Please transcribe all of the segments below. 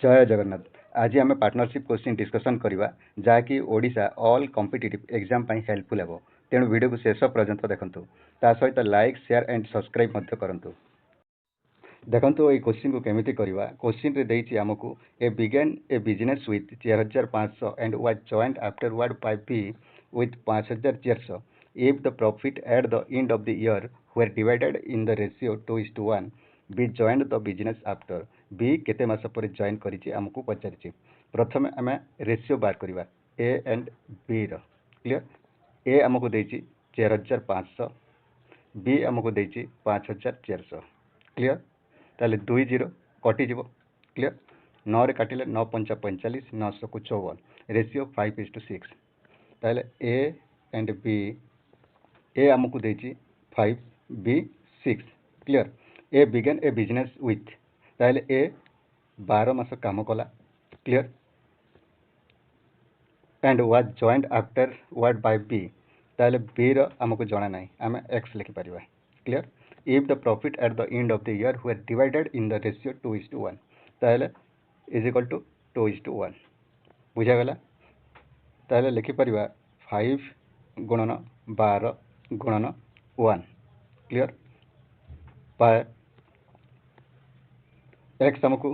जय जगन्नाथ। आज आम पार्टनरशिप क्वेश्चन डिस्कसन करवा जहाँकि Odisha all competitive exam helpful हेबो। तेणु वीडियो को शेष पर्यंत देखंतु। ता सहित लाइक शेयर एंड सब्सक्राइब मध्य करंतु। देखंतु ये क्वेश्चन को केमिति करवा। क्वेश्चन रे देइछि हमकु A began a business with 4500 and was joined afterward by B with 5400 if the profit at the end of the year were divided in the ratio 2:1 B joined the business after B केते मास पर join करिछि हमकु पचारिछि। प्रथमे आमे ratio बार करबा A and B रो। Clear. A हमकु देछि 4500 B हमकु देछि 5400। क्लियर। ताले 2 0 कटि जिवो। क्लियर। 9 रे काटिले 9 5 45 9 को 54 रेशियो 5:6। ताले ए एंड बी ए हमकु देछि 5 B 6। Clear. A began a business with ताले ए 12 मास काम कला। Clear. And was joined afterward by B ताले बी रो हमकु जणा नाही आमे एक्स लिखि परिबा। Clear. If the profit at the end of the year were divided in the ratio 2:1 ताले इज इक्वल टू 2:1 बुझा गला। ताले लिखि परिबा 5 गुणन 12 गुणन 1। क्लियर। बाय एक्स हमकु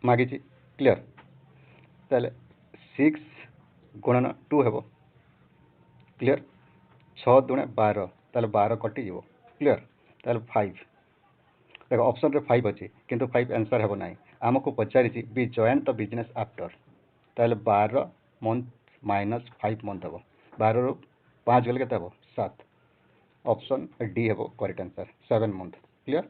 मागिछि। क्लियर। ताले 6 गुणन 2 हेबो। क्लियर। 6 दुणे 12 ताले 12 कटि जिवो। क्लियर। ताले 5 देखो ऑप्शन रे 5 अछि किंतु 5 आंसर हेबो नाही। हमकु पचारिछि B join the business after ताले 12 मंथ माइनस 5 मंथ हेबो। 12 रो 5 गले केते हेबो 7। ऑप्शन डी हेबो करेक्ट आंसर 7 मंथ। क्लियर।